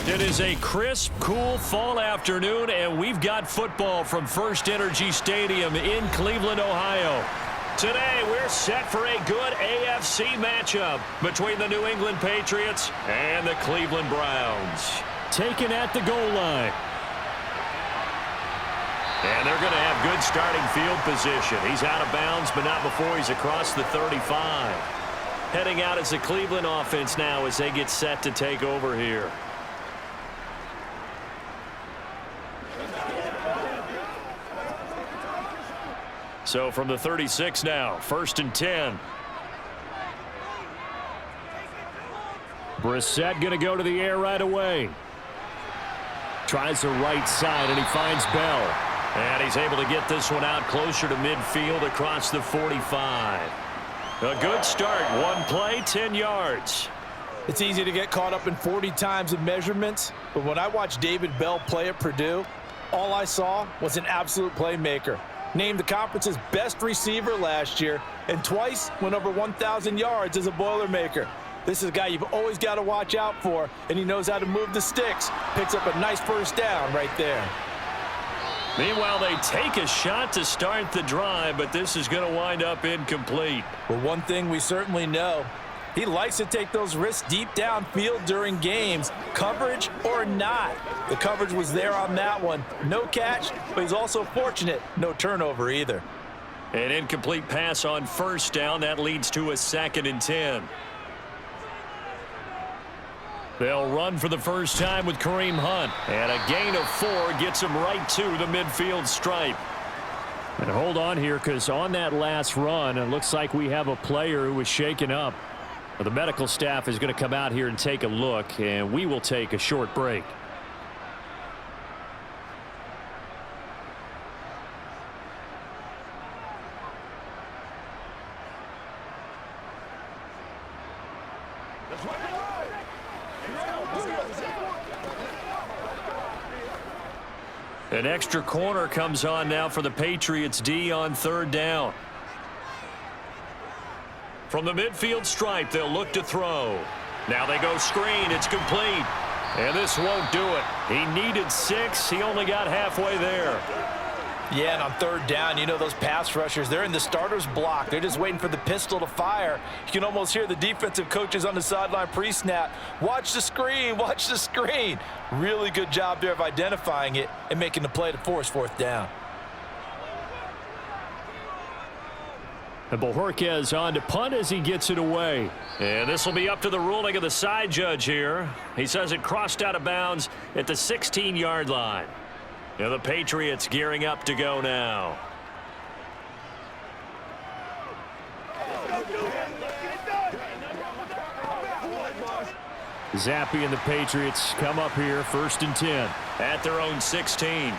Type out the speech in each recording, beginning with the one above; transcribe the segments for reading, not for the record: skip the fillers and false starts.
It is a crisp, cool fall afternoon, and we've got football from First Energy Stadium in Cleveland, Ohio. Today, we're set for a good AFC matchup between the New England Patriots and the Cleveland Browns. Taken at the goal line. And they're going to have good starting field position. He's out of bounds, but not before he's across the 35. Heading out as the Cleveland offense now as they get set to take over here. So from the 36 now, 1st and 10. Brissett going to go to the air right away. Tries the right side, and he finds Bell. And he's able to get this one out closer to midfield across the 45. A good start. One play, 10 yards. It's easy to get caught up in 40 times in measurements, but when I watched David Bell play at Purdue, all I saw was an absolute playmaker. Named the conference's best receiver last year, and twice went over 1,000 yards as a Boilermaker. This is a guy you've always got to watch out for, and he knows how to move the sticks. Picks up a nice first down right there. Meanwhile, they take a shot to start the drive, but this is going to wind up incomplete. Well, one thing we certainly know, he likes to take those risks deep downfield during games, coverage or not. The coverage was there on that one. No catch, but he's also fortunate. No turnover either. An incomplete pass on first down. That leads to a 2nd and 10. They'll run for the first time with Kareem Hunt. And a gain of 4 gets him right to the midfield stripe. And hold on here, because on that last run, it looks like we have a player who was shaken up. The medical staff is going to come out here and take a look, and we will take a short break. An extra corner comes on now for the Patriots D on 3rd down. From the midfield stripe, they'll look to throw. Now they go screen. It's complete. And this won't do it. He needed 6. He only got halfway there. Yeah, and on 3rd down, you know those pass rushers, they're in the starter's block. They're just waiting for the pistol to fire. You can almost hear the defensive coaches on the sideline pre-snap. Watch the screen, watch the screen. Really good job there of identifying it and making the play to force 4th down. And Bojorquez on to punt as he gets it away. And this will be up to the ruling of the side judge here. He says it crossed out of bounds at the 16-yard line. And the Patriots gearing up to go now. Zappe and the Patriots come up here 1st and 10 at their own 16.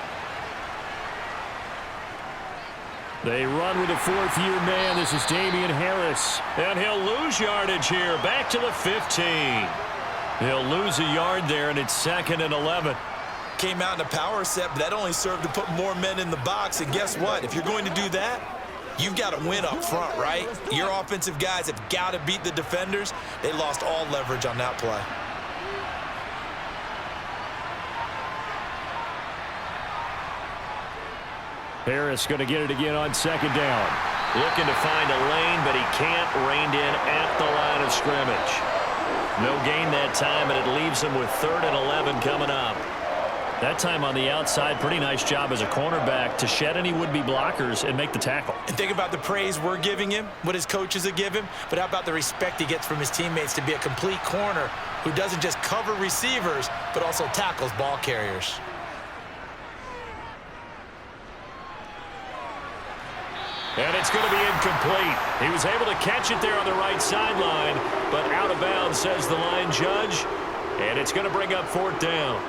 They run with a 4th-year man. This is Damian Harris. And he'll lose yardage here. Back to the 15. He'll lose a yard there, and it's 2nd and 11. Came out in a power set, but that only served to put more men in the box. And guess what? If you're going to do that, you've got to win up front, right? Your offensive guys have got to beat the defenders. They lost all leverage on that play. Harris going to get it again on 2nd down. Looking to find a lane, but he can't. Reined in at the line of scrimmage. No gain that time, and it leaves him with 3rd and 11 coming up. That time on the outside, pretty nice job as a cornerback to shed any would-be blockers and make the tackle. And think about the praise we're giving him, what his coaches have given, but how about the respect he gets from his teammates to be a complete corner who doesn't just cover receivers, but also tackles ball carriers. And it's going to be incomplete. He was able to catch it there on the right sideline, but out of bounds, says the line judge. And it's going to bring up 4th down.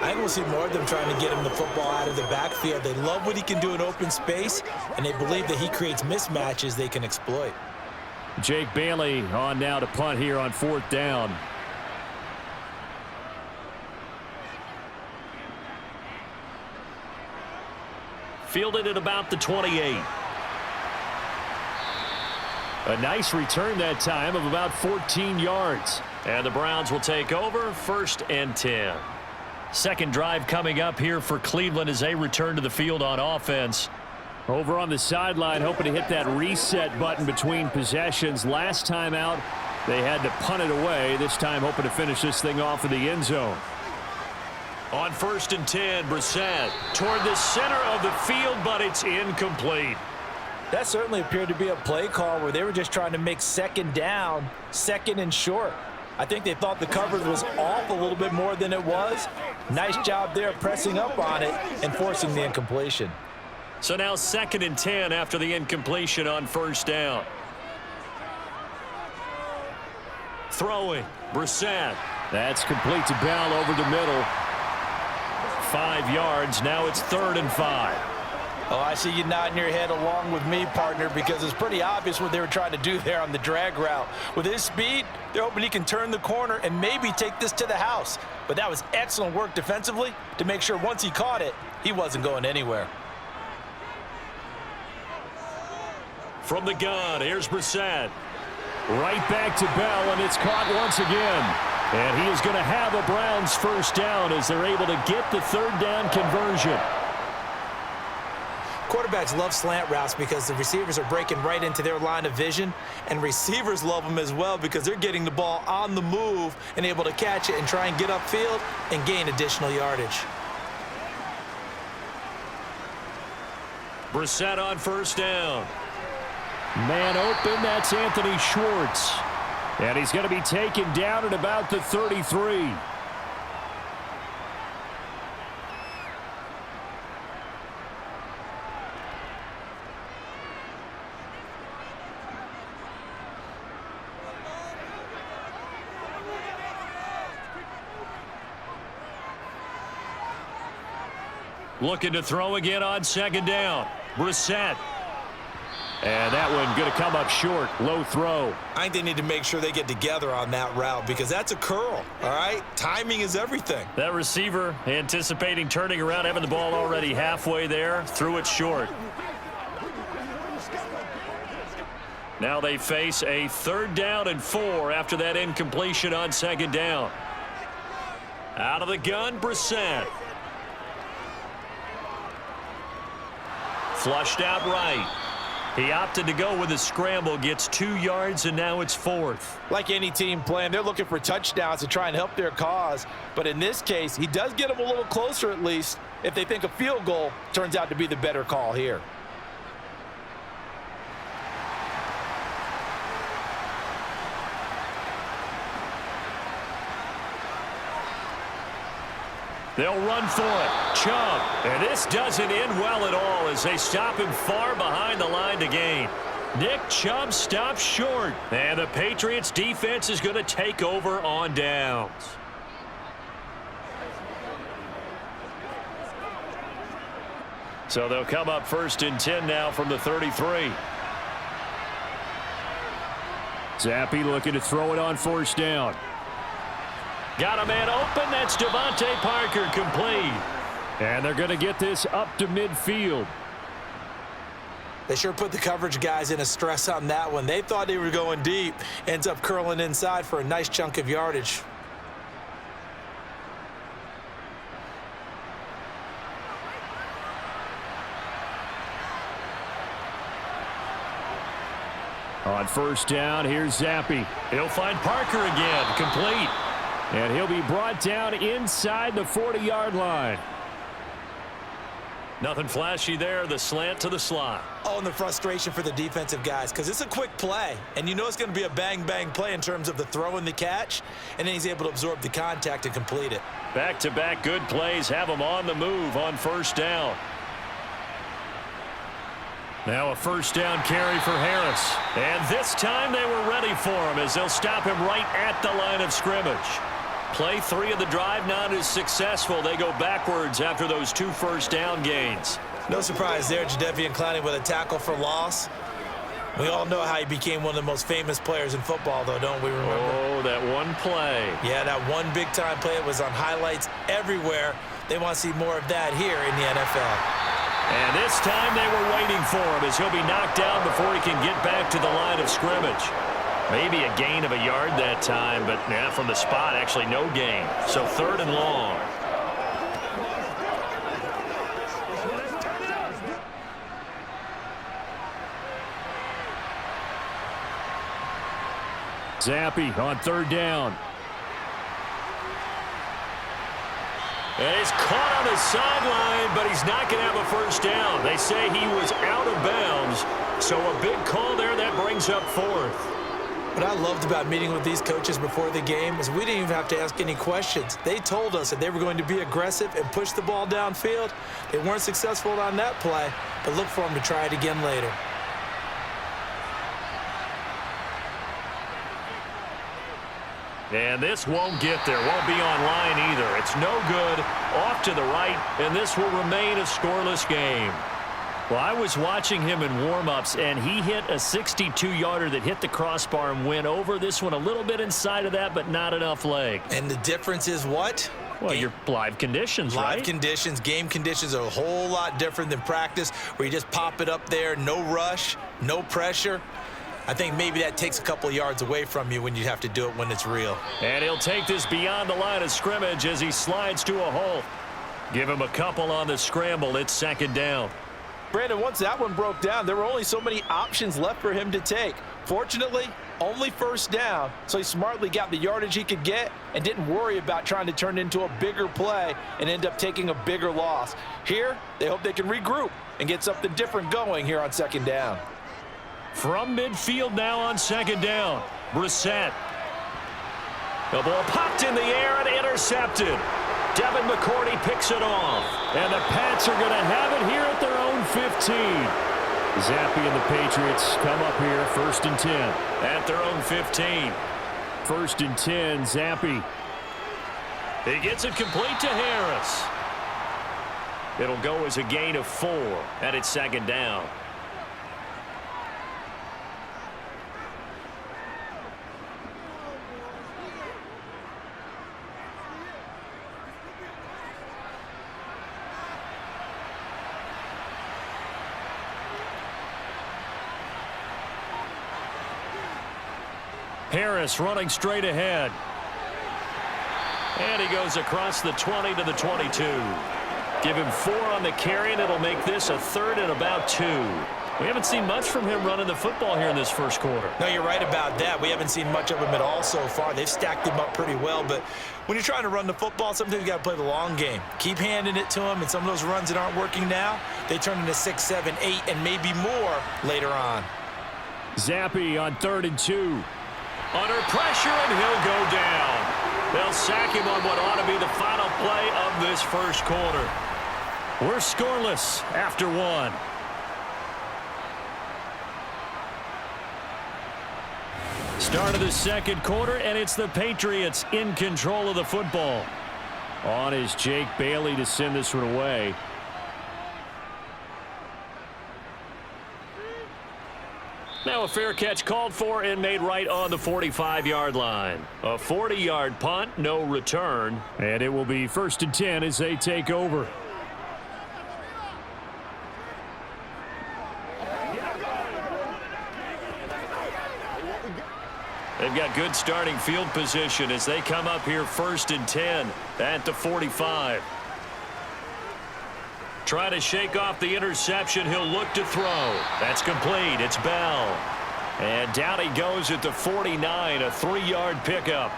I think we'll see more of them trying to get him the football out of the backfield. They love what he can do in open space, and they believe that he creates mismatches they can exploit. Jake Bailey on now to punt here on 4th down. Fielded at about the 28. A nice return that time of about 14 yards. And the Browns will take over, 1st and 10. Second drive coming up here for Cleveland as they return to the field on offense. Over on the sideline, hoping to hit that reset button between possessions. Last time out, they had to punt it away. This time, hoping to finish this thing off in the end zone. On 1st and 10, Brissett toward the center of the field, but it's incomplete. That certainly appeared to be a play call where they were just trying to make second down, 2nd and short. I think they thought the coverage was off a little bit more than it was. Nice job there pressing up on it and forcing the incompletion. So now 2nd and 10 after the incompletion on 1st down. Throwing, Brissett. That's complete to Bell over the middle. 5 yards. Now it's 3rd and 5. Oh, I see you nodding your head along with me, partner, because it's pretty obvious what they were trying to do there on the drag route. With his speed, they're hoping he can turn the corner and maybe take this to the house. But that was excellent work defensively to make sure once he caught it, he wasn't going anywhere. From the gun, here's Brissett. Right back to Bell, and it's caught once again. And he is going to have a Browns 1st down as they're able to get the 3rd down conversion. Quarterbacks love slant routes because the receivers are breaking right into their line of vision, and receivers love them as well because they're getting the ball on the move and able to catch it and try and get upfield and gain additional yardage. Brissett on 1st down. Man open, that's Anthony Schwartz. And he's going to be taken down at about the 33. Looking to throw again on 2nd down. Brissett. And that one going to come up short. Low throw. I think they need to make sure they get together on that route because that's a curl, all right? Timing is everything. That receiver anticipating turning around, having the ball already halfway there, threw it short. Now they face a 3rd down and 4 after that incompletion on 2nd down. Out of the gun, Brissett. Flushed out right. He opted to go with a scramble, gets 2 yards, and now it's 4th. Like any team playing, they're looking for touchdowns to try and help their cause. But in this case, he does get them a little closer at least if they think a field goal turns out to be the better call here. They'll run for it. Chubb. And this doesn't end well at all as they stop him far behind the line to gain. Nick Chubb stops short. And the Patriots defense is going to take over on downs. So they'll come up 1st and 10 now from the 33. Zappe looking to throw it on 1st down. Got a man open. That's Devontae Parker, complete. And they're going to get this up to midfield. They sure put the coverage guys in a stress on that one. They thought they were going deep. Ends up curling inside for a nice chunk of yardage. On 1st down, here's Zappe. He'll find Parker again, complete. And he'll be brought down inside the 40-yard line. Nothing flashy there, the slant to the slot. Oh, and the frustration for the defensive guys because it's a quick play. And you know it's going to be a bang-bang play in terms of the throw and the catch. And then he's able to absorb the contact and complete it. Back-to-back good plays have him on the move on 1st down. Now a 1st down carry for Harris. And this time they were ready for him as they'll stop him right at the line of scrimmage. Play 3 of the drive not as successful. They go backwards after those 2 1st down gains. No surprise there, Jadeveon Clowney with a tackle for loss. We all know how he became one of the most famous players in football, though, don't we remember? Oh, that one play. Yeah, that one big-time play. It was on highlights everywhere. They want to see more of that here in the NFL. And this time they were waiting for him as he'll be knocked down before he can get back to the line of scrimmage. Maybe a gain of a yard that time, but from the spot, actually no gain. So 3rd and long. Zappe on 3rd down. And he's caught on the sideline, but he's not going to have a first down. They say he was out of bounds, so a big call there that brings up 4th. What I loved about meeting with these coaches before the game is we didn't even have to ask any questions. They told us that they were going to be aggressive and push the ball downfield. They weren't successful on that play, but look for them to try it again later. And this won't get there. Won't be online either. It's no good. Off to the right, and this will remain a scoreless game. Well, I was watching him in warm-ups, and he hit a 62-yarder that hit the crossbar and went over. This one a little bit inside of that, but not enough leg. And the difference is what? Well, your live conditions, right? Live conditions, game conditions are a whole lot different than practice, where you just pop it up there, no rush, no pressure. I think maybe that takes a couple yards away from you when you have to do it when it's real. And he'll take this beyond the line of scrimmage as he slides to a halt. Give him a couple on the scramble. It's 2nd down. Brandon, once that one broke down, there were only so many options left for him to take. Fortunately, only 1st down, so he smartly got the yardage he could get and didn't worry about trying to turn it into a bigger play and end up taking a bigger loss. Here, they hope they can regroup and get something different going here on 2nd down. From midfield now on 2nd down, Brissett. The ball popped in the air and intercepted. Devin McCourty picks it off. And the Pats are going to have it here at their own 15. Zappe and the Patriots come up here 1st and 10. At their own 15. 1st and 10, Zappe. He gets it complete to Harris. It'll go as a gain of 4, and it's 2nd down. Harris running straight ahead. And he goes across the 20 to the 22. Give him 4 on the carry, and it'll make this a 3rd and about 2. We haven't seen much from him running the football here in this 1st quarter. No, you're right about that. We haven't seen much of him at all so far. They've stacked him up pretty well, but when you're trying to run the football, sometimes you got to play the long game. Keep handing it to him, and some of those runs that aren't working now, they turn into 6, 7, 8, and maybe more later on. Zappe on 3rd and 2. Under pressure, and he'll go down. They'll sack him on what ought to be the final play of this 1st quarter. We're scoreless after 1. Start of the 2nd quarter, and it's the Patriots in control of the football. On is Jake Bailey to send this one away. Now a fair catch called for and made right on the 45-yard line. A 40-yard punt, no return. And it will be 1st and 10 as they take over. They've got good starting field position as they come up here 1st and 10 at the 45. Try to shake off the interception. He'll look to throw. That's complete. It's Bell. And down he goes at the 49, a 3-yard pickup.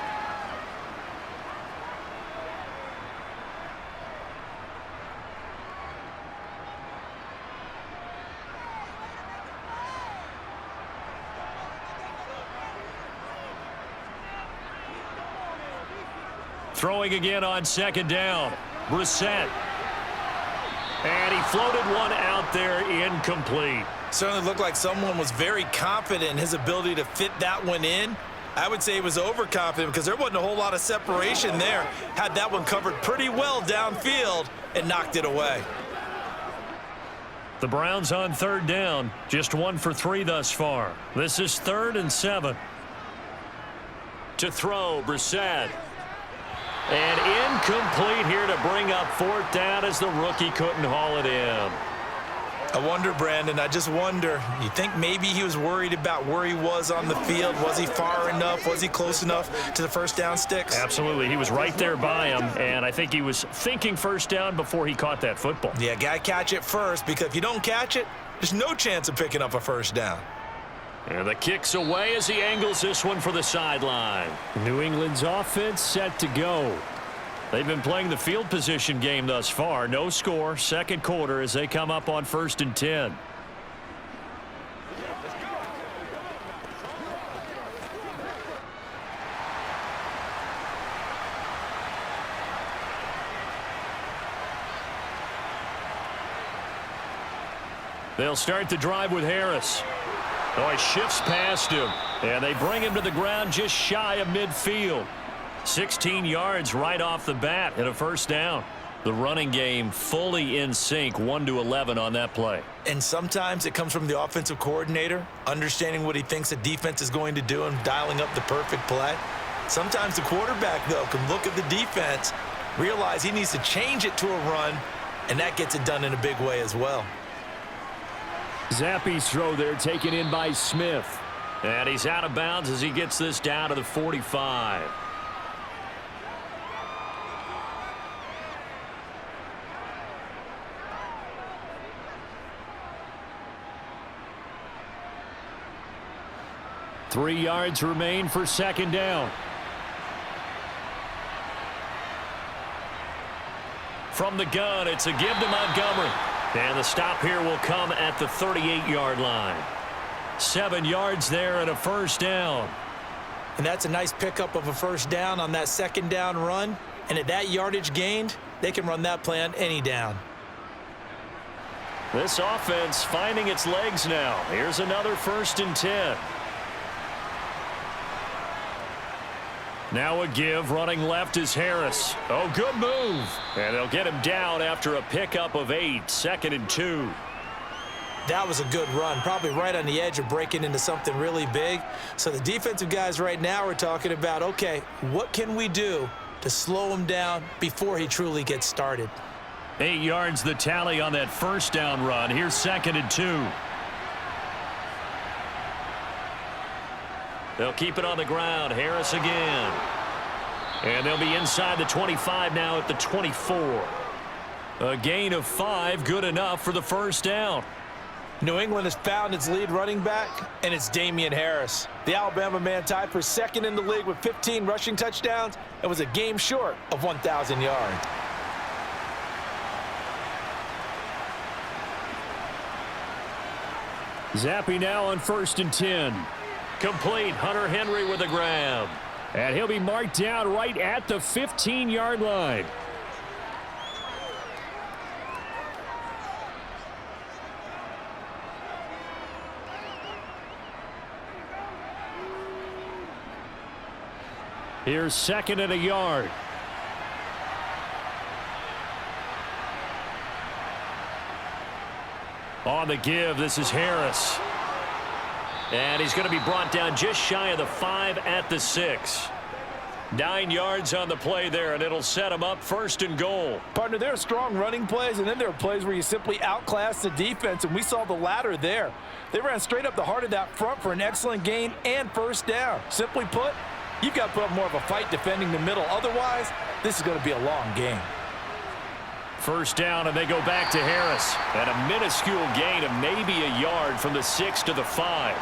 Throwing again on 2nd down. Brissett. And he floated one out there incomplete. Certainly looked like someone was very confident in his ability to fit that one in. I would say he was overconfident because there wasn't a whole lot of separation there. Had that one covered pretty well downfield and knocked it away. The Browns on 3rd down. Just 1 for 3 thus far. This is 3rd and 7. To throw, Brissett. And incomplete here to bring up 4th down as the rookie couldn't haul it in. I wonder, Brandon, I just wonder, you think maybe he was worried about where he was on the field? Was he far enough? Was he close enough to the first down sticks? Absolutely. He was right there by him, and I think he was thinking first down before he caught that football. Yeah, got to catch it first, because if you don't catch it, there's no chance of picking up a first down. And the kick's away as he angles this one for the sideline. New England's offense set to go. They've been playing the field position game thus far. No score, second quarter as they come up on 1st and 10. They'll start the drive with Harris. Oh, he shifts past him, and they bring him to the ground just shy of midfield. 16 yards right off the bat and a first down. The running game fully in sync, 1-11 on that play. And sometimes it comes from the offensive coordinator, understanding what he thinks the defense is going to do and dialing up the perfect play. Sometimes the quarterback, though, can look at the defense, realize he needs to change it to a run, and that gets it done in a big way as well. Zappe's throw there taken in by Smith. And he's out of bounds as he gets this down to the 45. Three yards remain for second down. From the gun, it's a give to Montgomery. And the stop here will come at the 38-yard line. 7 yards there and a first down. And that's a nice pickup of a first down on that second down run. And at that yardage gained, they can run that play on any down. This offense finding its legs now. Here's another 1st and 10. Now a give, running left is Harris. Oh, good move. And they'll get him down after a pickup of 8, 2nd and 2. That was a good run, probably right on the edge of breaking into something really big. So the defensive guys right now are talking about, okay, what can we do to slow him down before he truly gets started? 8 yards the tally on that first down run. Here's 2nd and 2. They'll keep it on the ground. Harris again. And they'll be inside the 25 now at the 24. A gain of 5, good enough for the first down. New England has found its lead running back, and it's Damian Harris. The Alabama man tied for second in the league with 15 rushing touchdowns and was a game short of 1,000 yards. Zappe now on 1st and 10. Complete. Hunter Henry with a grab. And he'll be marked down right at the 15-yard line. Here's 2nd and a yard. On the give, this is Harris. And he's going to be brought down just shy of the 5 at the 6. 9 yards on the play there, and it'll set him up 1st and goal. Partner, there are strong running plays, and then there are plays where you simply outclass the defense, and we saw the latter there. They ran straight up the heart of that front for an excellent gain and first down. Simply put, you've got to put up more of a fight defending the middle. Otherwise, this is going to be a long game. First down, and they go back to Harris. And a minuscule gain of maybe a yard from the 6 to the 5.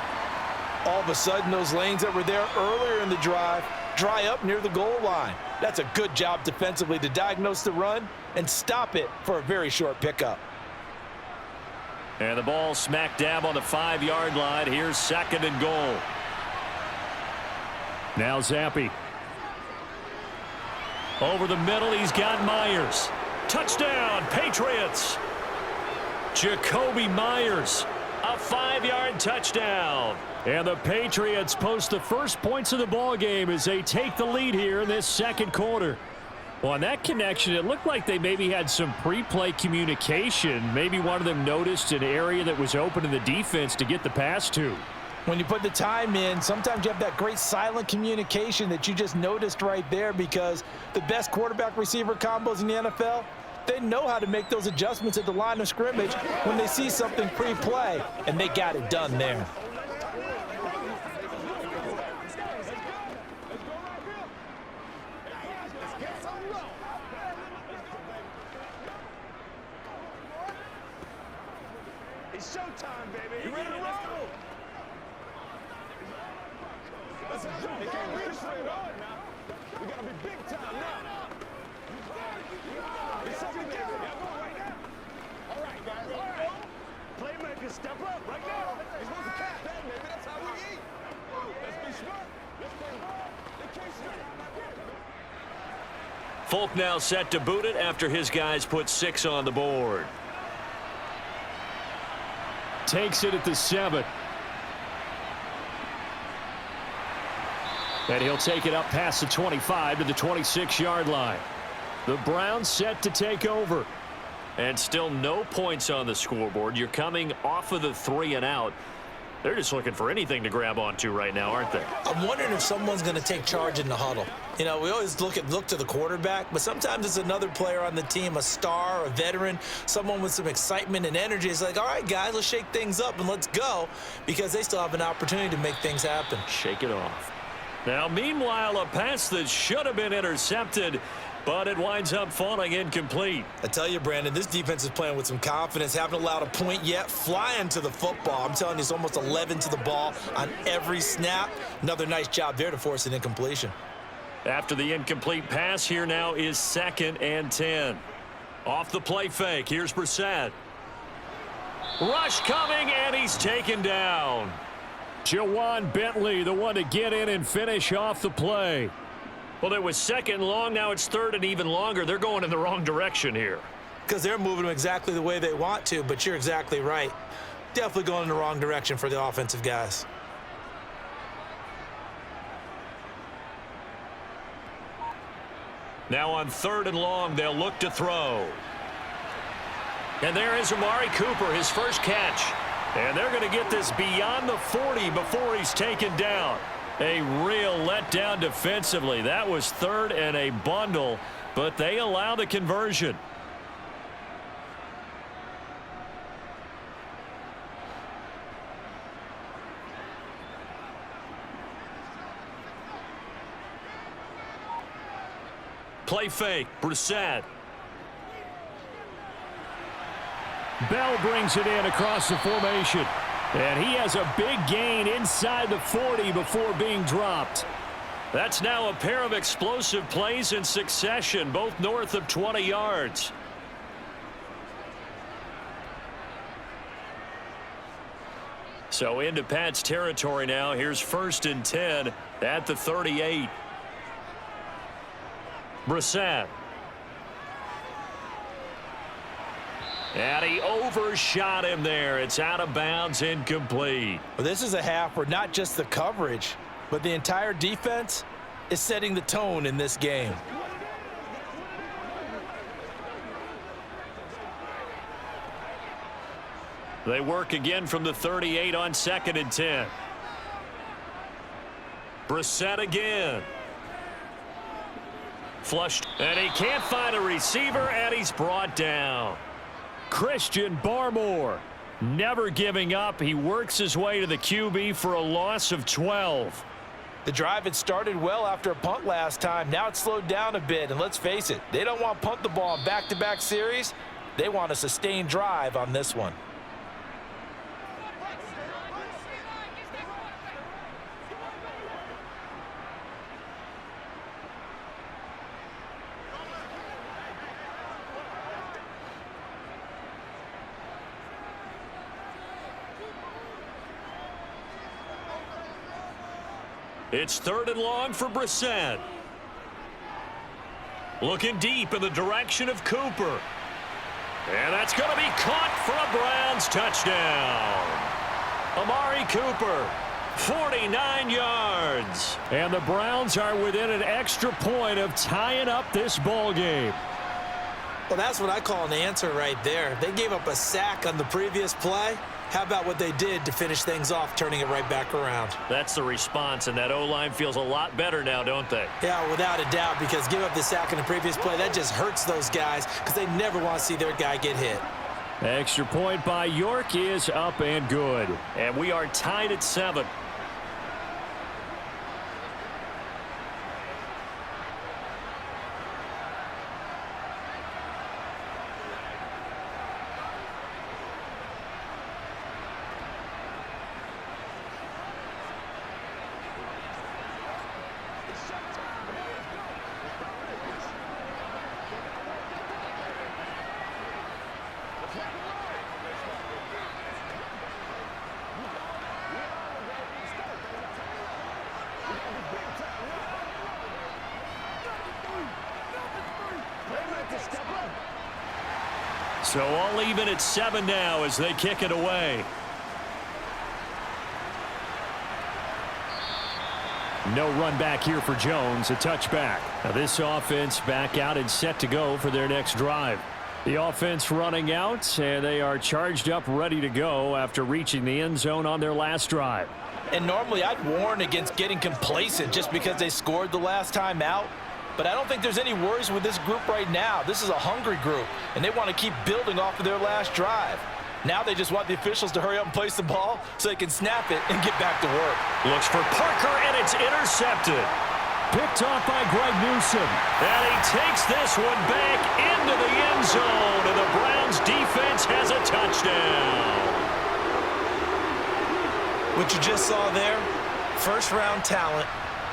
All of a sudden, those lanes that were there earlier in the drive dry up near the goal line. That's a good job defensively to diagnose the run and stop it for a very short pickup. And the ball smack dab on the 5-yard line. Here's 2nd and goal. Now Zappe. Over the middle, he's got Myers. Touchdown, Patriots. Jacoby Myers, a 5-yard touchdown. And the Patriots post the first points of the ball game as they take the lead here in this second quarter. Well, on that connection, it looked like they maybe had some pre-play communication. Maybe one of them noticed an area that was open in the defense to get the pass to. When you put the time in, sometimes you have that great silent communication that you just noticed right there, because the best quarterback-receiver combos in the NFL, they know how to make those adjustments at the line of scrimmage when they see something pre-play, and they got it done there. It's showtime, baby. You ready to roll? Let's go. They can't be straight hard now. We gotta be big time now. It's something there. Right now. All right, guys. All right. Playmakers, step up right now. You're supposed to catch that, baby. That's how we eat. Let's be smart. Let's play ball. They can't straight. Folk now set to boot it after his guys put 6 on the board. Takes it at the 7. And he'll take it up past the 25 to the 26-yard line. The Browns set to take over. And still no points on the scoreboard. You're coming off of the 3 and out. They're just looking for anything to grab onto right now, aren't they? I'm wondering if someone's going to take charge in the huddle. You know, we always look to the quarterback, but sometimes it's another player on the team, a star, a veteran, someone with some excitement and energy. It's like, all right, guys, let's shake things up and let's go, because they still have an opportunity to make things happen. Shake it off. Now, meanwhile, a pass that should have been intercepted, but it winds up falling incomplete. I tell you, Brandon, this defense is playing with some confidence. Haven't allowed a point yet. Flying to the football. I'm telling you, it's almost 11 to the ball on every snap. Another nice job there to force an incompletion. After the incomplete pass, here now is 2nd and 10. Off the play fake, here's Brissett. Rush coming, and he's taken down. Jawan Bentley, the one to get in and finish off the play. Well, it was 2nd and long. Now it's 3rd and even longer. They're going in the wrong direction here. Because they're moving them exactly the way they want to, but you're exactly right. Definitely going in the wrong direction for the offensive guys. Now on 3rd and long, they'll look to throw. And there is Amari Cooper, his first catch. And they're going to get this beyond the 40 before he's taken down. A real letdown defensively. That was 3rd and a bundle, but they allow the conversion. Play fake, Brissett. Bell brings it in across the formation. And he has a big gain inside the 40 before being dropped. That's now a pair of explosive plays in succession, both north of 20 yards. So into Pat's territory now. Here's 1st and 10 at the 38. Brissett. And he overshot him there. It's out of bounds, incomplete. Well, this is a half where not just the coverage, but the entire defense is setting the tone in this game. They work again from the 38 on 2nd and 10. Brissett again. Flushed, and he can't find a receiver, and he's brought down. Christian Barmore, never giving up. He works his way to the QB for a loss of 12. The drive had started well after a punt last time. Now it's slowed down a bit, and let's face it, they don't want to punt the ball in back-to-back series. They want a sustained drive on this one. It's 3rd and long for Brissett. Looking deep in the direction of Cooper. And that's going to be caught for a Browns touchdown. Amari Cooper, 49 yards. And the Browns are within an extra point of tying up this ball game. Well, that's what I call an answer right there. They gave up a sack on the previous play. How about what they did to finish things off, turning it right back around? That's the response, and that O-line feels a lot better now, don't they? Yeah, without a doubt, because give up the sack in the previous play, that just hurts those guys because they never want to see their guy get hit. Extra point by York is up and good. And we are tied at 7. So all even at 7 now as they kick it away. No run back here for Jones, a touchback. Now this offense back out and set to go for their next drive. The offense running out, and they are charged up, ready to go after reaching the end zone on their last drive. And normally I'd warn against getting complacent just because they scored the last time out. But I don't think there's any worries with this group right now. This is a hungry group, and they want to keep building off of their last drive. Now they just want the officials to hurry up and place the ball so they can snap it and get back to work. Looks for Parker, and it's intercepted. Picked off by Greg Newsom. And he takes this one back into the end zone, and the Browns defense has a touchdown. What you just saw there, first-round talent.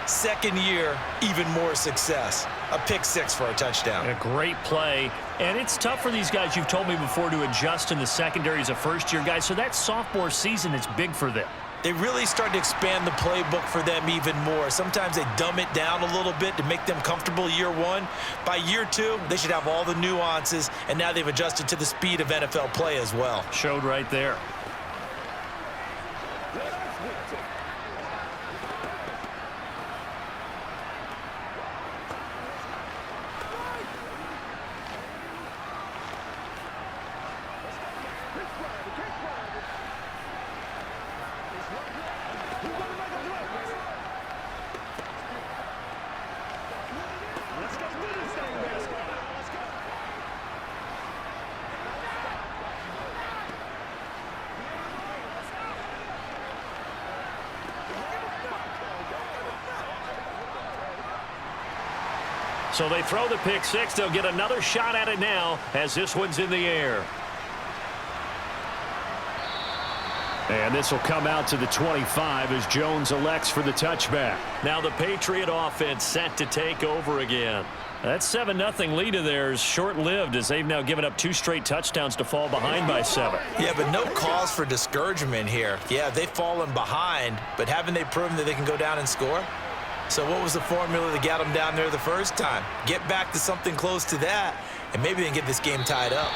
Second year, even more success. A pick 6 for a touchdown. A great play. And it's tough for these guys, you've told me before, to adjust in the secondary as a first-year guy. So that sophomore season is big for them. They really start to expand the playbook for them even more. Sometimes they dumb it down a little bit to make them comfortable year 1. By year 2, they should have all the nuances, and now they've adjusted to the speed of NFL play as well. Showed right there. So they throw the pick 6. They'll get another shot at it now as this one's in the air. And this will come out to the 25 as Jones elects for the touchback. Now the Patriot offense set to take over again. That 7-0 lead of theirs short-lived as they've now given up 2 straight touchdowns to fall behind by 7. Yeah, but no cause for discouragement here. Yeah, they've fallen behind, but haven't they proven that they can go down and score? So what was the formula that got them down there the first time? Get back to something close to that, and maybe they can get this game tied up.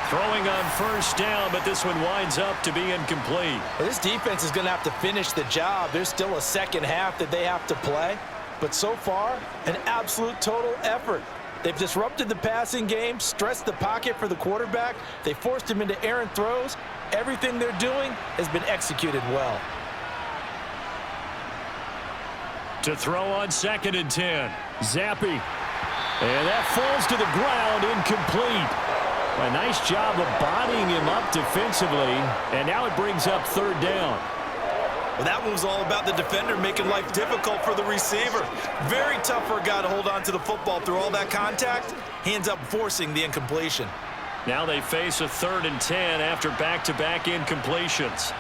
Throwing on first down, but this one winds up to be incomplete. Well, this defense is going to have to finish the job. There's still a second half that they have to play. But so far, an absolute total effort. They've disrupted the passing game, stressed the pocket for the quarterback. They forced him into errant throws. Everything they're doing has been executed well. To throw on 2nd and 10. Zappe. And that falls to the ground, incomplete. A nice job of bodying him up defensively. And now it brings up 3rd down. Well, that one was all about the defender making life difficult for the receiver. Very tough for a guy to hold on to the football through all that contact. He ends up forcing the incompletion. Now they face a 3rd and 10 after back-to-back incompletions.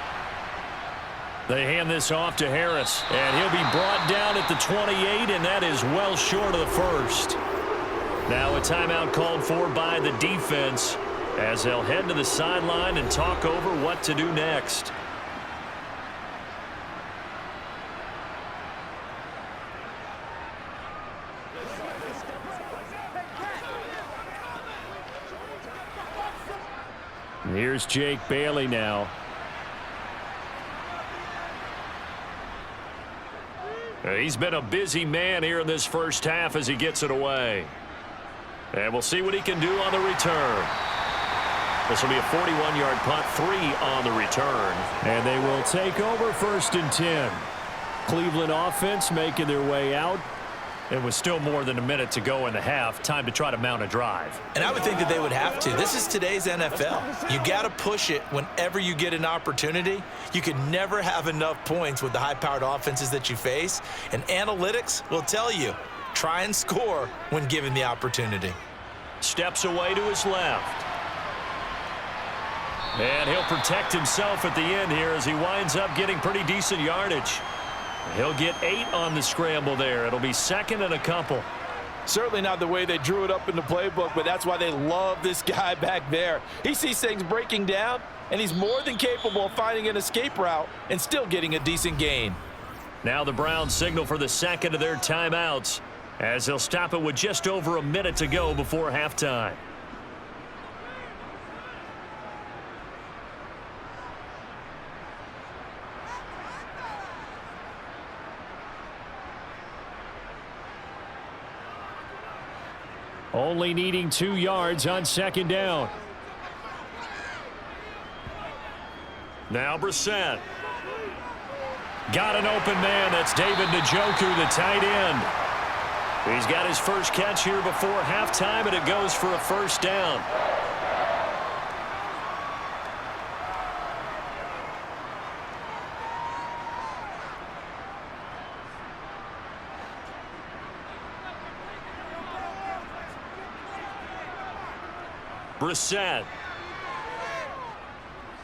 They hand this off to Harris, and he'll be brought down at the 28, and that is well short of the first. Now a timeout called for by the defense as they'll head to the sideline and talk over what to do next. Here's Jake Bailey now. He's been a busy man here in this first half as he gets it away. And we'll see what he can do on the return. This will be a 41-yard punt, 3 on the return. And they will take over 1st and 10. Cleveland offense making their way out. It was still more than a minute to go in the half. Time to try to mount a drive. And I would think that they would have to. This is today's NFL. You got to push it whenever you get an opportunity. You can never have enough points with the high-powered offenses that you face. And analytics will tell you, try and score when given the opportunity. Steps away to his left. And he'll protect himself at the end here as he winds up getting pretty decent yardage. He'll get 8 on the scramble there. It'll be 2nd and a couple. Certainly not the way they drew it up in the playbook, but that's why they love this guy back there. He sees things breaking down, and he's more than capable of finding an escape route and still getting a decent gain. Now the Browns signal for the 2nd of their timeouts as they'll stop it with just over a minute to go before halftime. Only needing 2 yards on 2nd down. Now Brissett. Got an open man. That's David Njoku, the tight end. He's got his first catch here before halftime, and it goes for a 1st down. Brissett.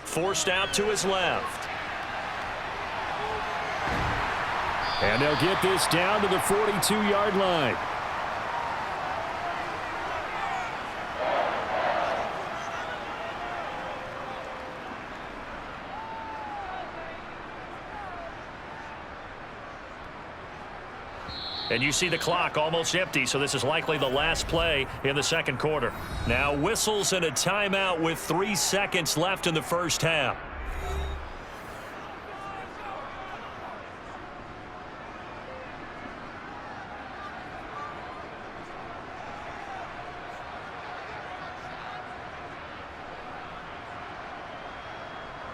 Forced out to his left. And they'll get this down to the 42-yard line. And you see the clock almost empty, so this is likely the last play in the 2nd quarter. Now whistles and a timeout with 3 seconds left in the 1st half.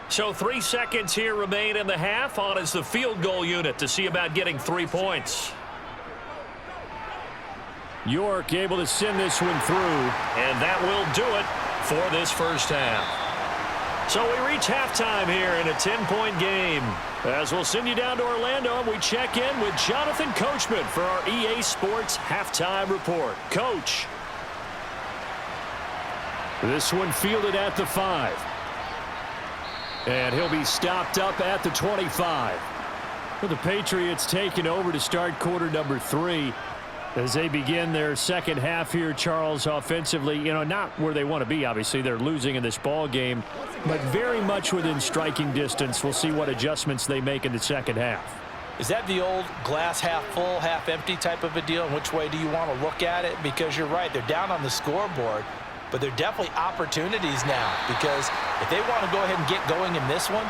So 3 seconds here remain in the half. On is the field goal unit to see about getting 3 points. York able to send this one through, and that will do it for this 1st half. So we reach halftime here in a 10-point game. As we'll send you down to Orlando, and we check in with Jonathan Coachman for our EA Sports Halftime Report. Coach. This one fielded at the 5. And he'll be stopped up at the 25. Well, the Patriots taking over to start quarter number 3. As they begin their 2nd half here, Charles, offensively, not where they want to be, obviously. They're losing in this ball game, but very much within striking distance. We'll see what adjustments they make in the 2nd half. Is that the old glass half full, half empty type of a deal? And which way do you want to look at it? Because you're right, they're down on the scoreboard, but they're definitely opportunities now. Because if they want to go ahead and get going in this one,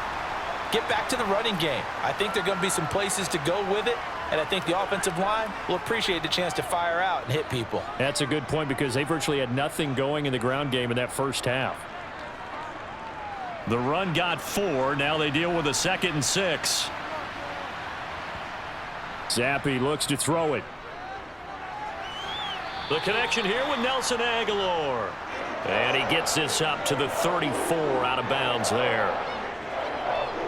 get back to the running game. I think there are going to be some places to go with it. And I think the offensive line will appreciate the chance to fire out and hit people. That's a good point because they virtually had nothing going in the ground game in that 1st half. The run got 4. Now they deal with a 2nd and 6. Zappe looks to throw it. The connection here with Nelson Aguilar. And he gets this up to the 34 out of bounds there.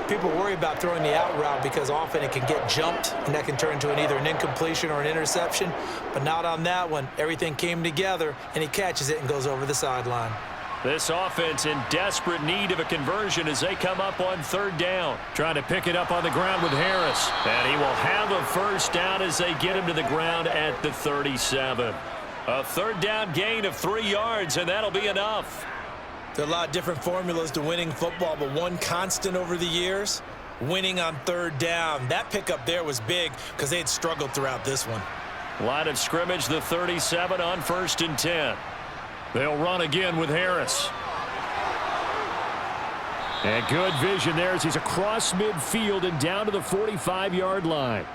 People worry about throwing the out route because often it can get jumped, and that can turn into either an incompletion or an interception. But not on that one. Everything came together, and he catches it and goes over the sideline. This offense in desperate need of a conversion as they come up on 3rd down. Trying to pick it up on the ground with Harris. And he will have a 1st down as they get him to the ground at the 37. A 3rd down gain of 3 yards, and that'll be enough. There are a lot of different formulas to winning football, but one constant over the years, winning on 3rd down. That pickup there was big because they had struggled throughout this one. Line of scrimmage, the 37 on 1st and 10. They'll run again with Harris. And good vision there as he's across midfield and down to the 45-yard line.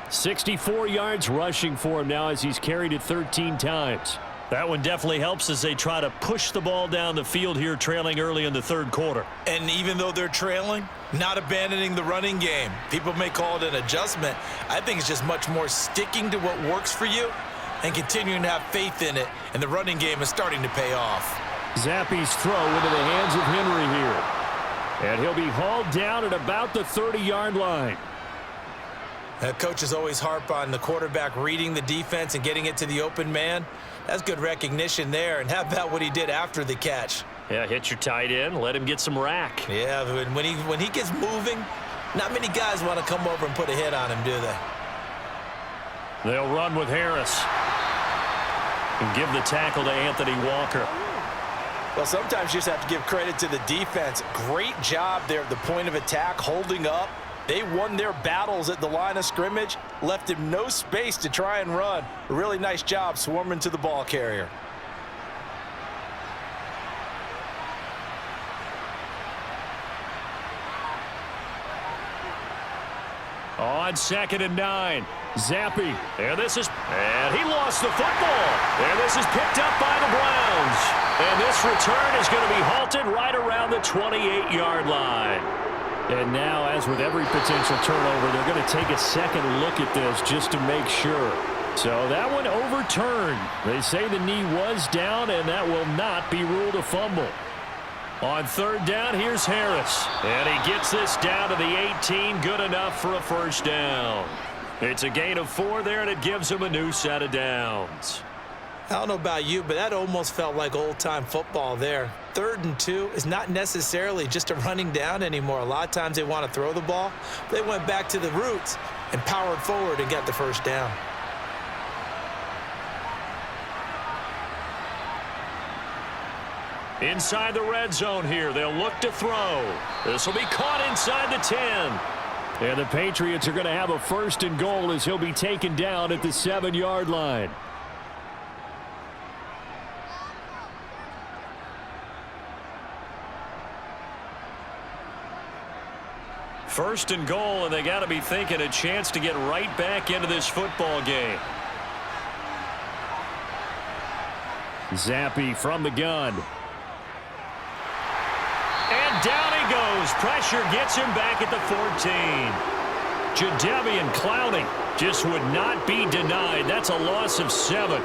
64 yards rushing for him now as he's carried it 13 times. That one definitely helps as they try to push the ball down the field here, trailing early in the third quarter. And even though they're trailing, not abandoning the running game. People may call it an adjustment. I think it's just much more sticking to what works for you and continuing to have faith in it, and the running game is starting to pay off. Zappe's throw into the hands of Henry here. And he'll be hauled down at about the 30-yard line. Coaches always harp on the quarterback reading the defense and getting it to the open man. That's good recognition there. And how about what he did after the catch? Yeah, hit your tight end, let him get some rack. Yeah, when he gets moving, not many guys want to come over and put a hit on him, do they? They'll run with Harris and give the tackle to Anthony Walker. Well, sometimes you just have to give credit to the defense. Great job there at the point of attack, holding up. They won their battles at the line of scrimmage, left him no space to try and run. A really nice job swarming to the ball carrier. On 2nd and 9, Zappe. And he lost the football. And this is picked up by the Browns. And this return is going to be halted right around the 28-yard line. And now, as with every potential turnover, they're going to take a second look at this just to make sure. So that one overturned. They say the knee was down, and that will not be ruled a fumble. On 3rd down, here's Harris. And he gets this down to the 18, good enough for a first down. It's a gain of 4 there, and it gives him a new set of downs. I don't know about you, but that almost felt like old-time football there. 3rd and 2 is not necessarily just a running down anymore. A lot of times they want to throw the ball. They went back to the roots and powered forward and got the first down. Inside the red zone here, they'll look to throw. This will be caught inside the 10. And the Patriots are going to have a 1st and goal as he'll be taken down at the 7-yard line. First and goal, and they got to be thinking a chance to get right back into this football game. Zappe from the gun. And down he goes. Pressure gets him back at the 14. Jadeveon Clowney just would not be denied. That's a loss of 7.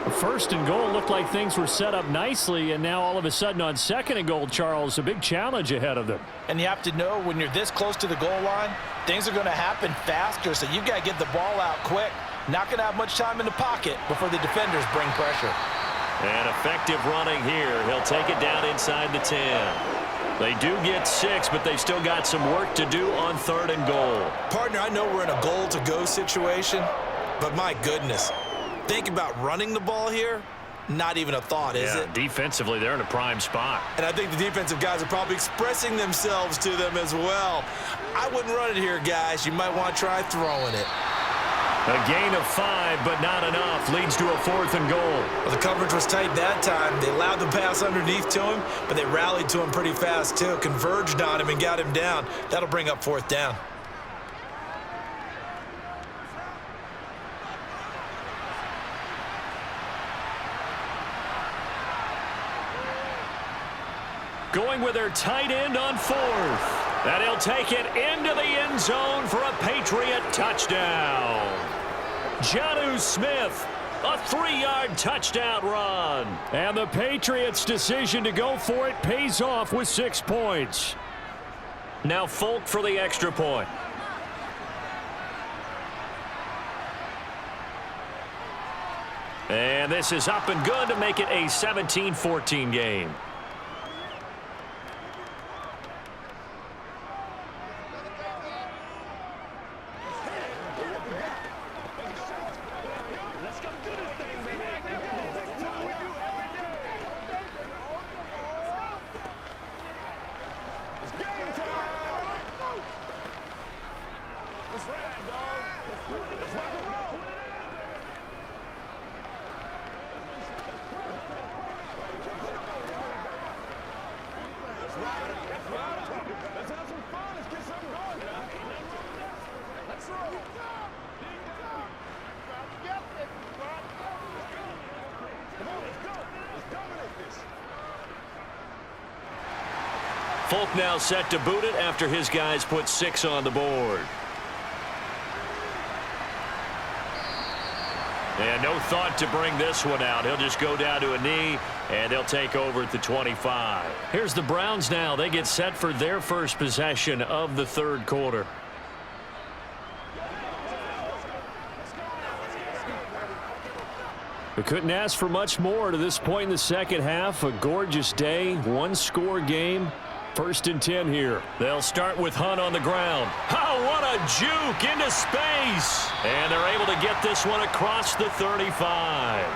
The 1st and goal looked like things were set up nicely, and now all of a sudden on 2nd and goal, Charles, a big challenge ahead of them. And you have to know when you're this close to the goal line, things are going to happen faster, so you've got to get the ball out quick. Not going to have much time in the pocket before the defenders bring pressure. And effective running here. He'll take it down inside the 10. They do get 6, but they still got some work to do on 3rd and goal. Partner, I know we're in a goal-to-go situation, but my goodness. Think about running the ball here. Not even a thought, is it? Defensively, they're in a prime spot. And I think the defensive guys are probably expressing themselves to them as well. I wouldn't run it here, guys. You might want to try throwing it. A gain of 5, but not enough. Leads to a 4th and goal. Well, the coverage was tight that time. They allowed the pass underneath to him, but they rallied to him pretty fast, too. Converged on him and got him down. That'll bring up 4th down. Going with their tight end on 4th. And he'll take it into the end zone for a Patriot touchdown. Jonnu Smith, a 3-yard touchdown run. And the Patriots' decision to go for it pays off with 6 points. Now Folk for the extra point. And this is up and good to make it a 17-14 game. Folk now set to boot it after his guys put 6 on the board. And no thought to bring this one out. He'll just go down to a knee, and they'll take over at the 25. Here's the Browns now. They get set for their first possession of the third quarter. We couldn't ask for much more to this point in the second half. A gorgeous day, one-score game. 1st and 10 here. They'll start with Hunt on the ground. Oh, what a juke into space. And they're able to get this one across the 35.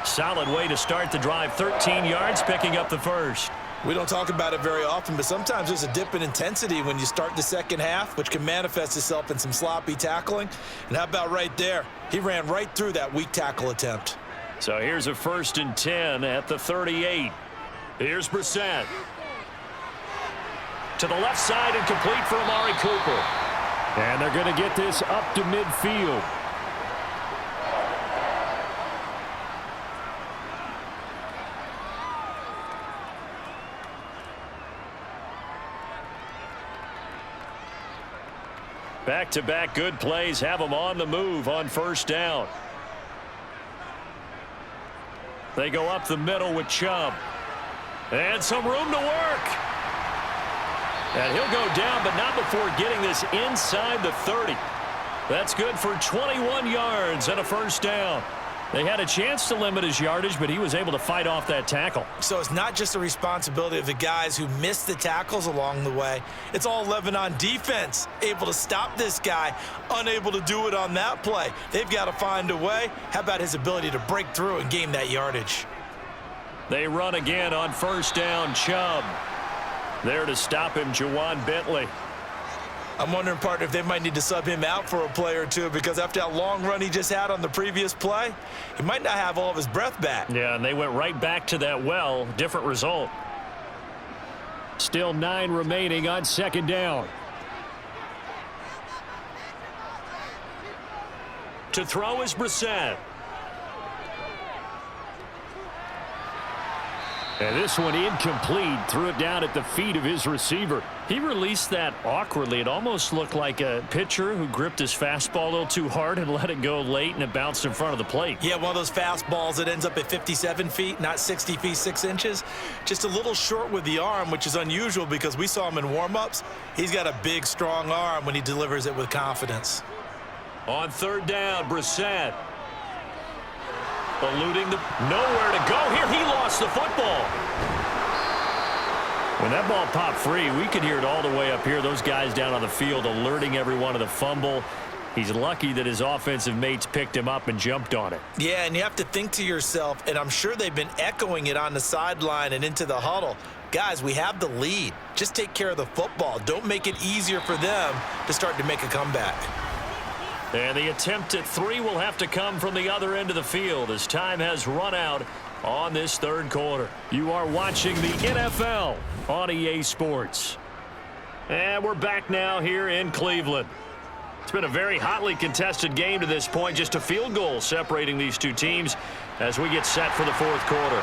Solid way to start the drive. 13 yards, picking up the first. We don't talk about it very often, but sometimes there's a dip in intensity when you start the second half, which can manifest itself in some sloppy tackling. And how about right there? He ran right through that weak tackle attempt. So here's a 1st and 10 at the 38. Here's Brissett. To the left side and complete for Amari Cooper. And they're going to get this up to midfield. Back-to-back good plays have them on the move on 1st down. They go up the middle with Chubb. And some room to work. And he'll go down, but not before getting this inside the 30. That's good for 21 yards and a 1st down. They had a chance to limit his yardage, but he was able to fight off that tackle. So it's not just the responsibility of the guys who missed the tackles along the way. It's all 11 on defense, able to stop this guy, unable to do it on that play. They've got to find a way. How about his ability to break through and gain that yardage? They run again on 1st down, Chubb. There to stop him, Juwan Bentley. I'm wondering, partner, if they might need to sub him out for a play or two, because after that long run he just had on the previous play, he might not have all of his breath back. Yeah, and they went right back to that well. Different result. Still 9 remaining on 2nd down. To throw is Brissett. And this one incomplete. Threw it down at the feet of his receiver. He released that awkwardly. It almost looked like a pitcher who gripped his fastball a little too hard and let it go late, and it bounced in front of the plate. Yeah, one of those fastballs that ends up at 57 feet, not 60 feet 6 inches. Just a little short with the arm, which is unusual because we saw him in warm-ups. He's got a big, strong arm when he delivers it with confidence. On 3rd down, Brissett. Eluding the nowhere to go here. He lost the football. When that ball popped free, we could hear it all the way up here. Those guys down on the field alerting everyone of the fumble. He's lucky that his offensive mates picked him up and jumped on it. Yeah, and you have to think to yourself, and I'm sure they've been echoing it on the sideline and into the huddle. Guys, we have the lead. Just take care of the football. Don't make it easier for them to start to make a comeback. And the attempt at 3 will have to come from the other end of the field as time has run out on this 3rd quarter. You are watching the NFL on EA Sports. And we're back now here in Cleveland. It's been a very hotly contested game to this point. Just a field goal separating these two teams as we get set for the 4th quarter.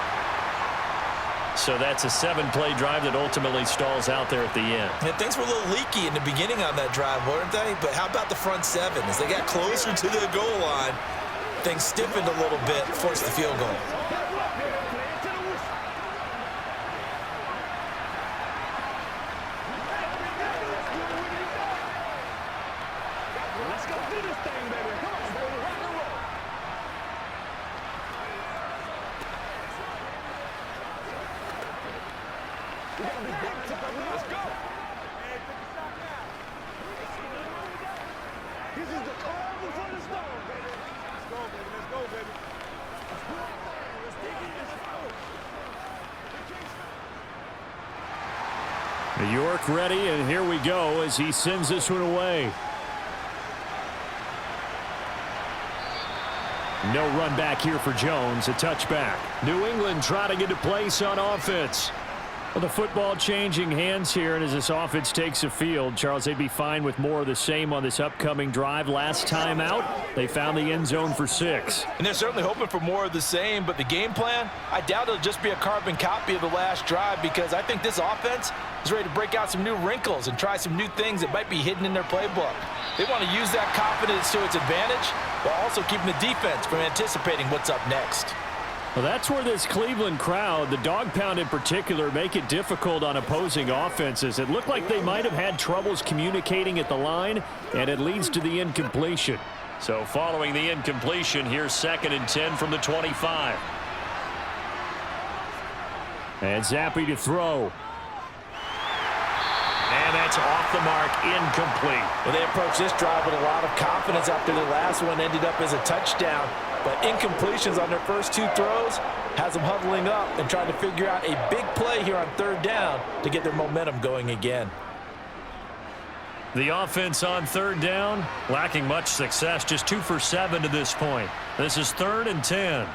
So that's a 7-play drive that ultimately stalls out there at the end. Yeah, things were a little leaky in the beginning on that drive, weren't they? But how about the front 7? As they got closer to the goal line, things stiffened a little bit, forced the field goal. Let's go do this thing, baby. Come on, baby. Rock and roll. We gotta be big time. Let's go. This is the calm before the storm, baby. Let's go, baby. Let's go, baby. Let's go. Let's dig in. Let's go. New York ready, and here we go as he sends this one away. No run back here for Jones, a touchback. New England trying to get a place on offense. Well, the football changing hands here, and as this offense takes the field, Charles, they'd be fine with more of the same on this upcoming drive. Last time out, they found the end zone for 6. And they're certainly hoping for more of the same, but the game plan, I doubt it'll just be a carbon copy of the last drive because I think this offense is ready to break out some new wrinkles and try some new things that might be hidden in their playbook. They want to use that confidence to its advantage while also keeping the defense from anticipating what's up next. Well, that's where this Cleveland crowd, the dog pound in particular, make it difficult on opposing offenses. It looked like they might have had troubles communicating at the line, and it leads to the incompletion. So following the incompletion, here's 2nd and 10 from the 25. And Zappe to throw. And that's off the mark, incomplete. Well, they approached this drive with a lot of confidence after the last one ended up as a touchdown. But incompletions on their first 2 throws has them huddling up and trying to figure out a big play here on 3rd down to get their momentum going again. The offense on 3rd down, lacking much success, just 2 for 7 to this point. This is 3rd and 10.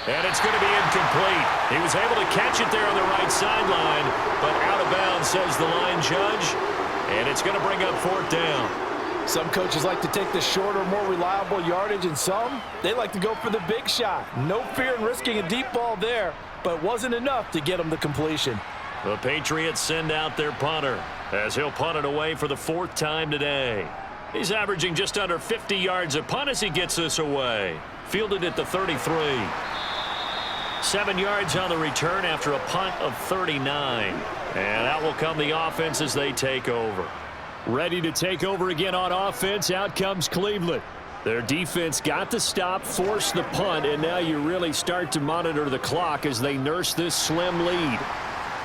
And it's going to be incomplete. He was able to catch it there on the right sideline, but out of bounds, says the line judge. And it's going to bring up 4th down. Some coaches like to take the shorter, more reliable yardage, and some, they like to go for the big shot. No fear in risking a deep ball there, but it wasn't enough to get them the completion. The Patriots send out their punter as he'll punt it away for the 4th time today. He's averaging just under 50 yards a punt as he gets this away. Fielded at the 33. 7 yards on the return after a punt of 39. And out will come the offense as they take over. Ready to take over again on offense. Out comes Cleveland. Their defense got the stop, forced the punt, and now you really start to monitor the clock as they nurse this slim lead.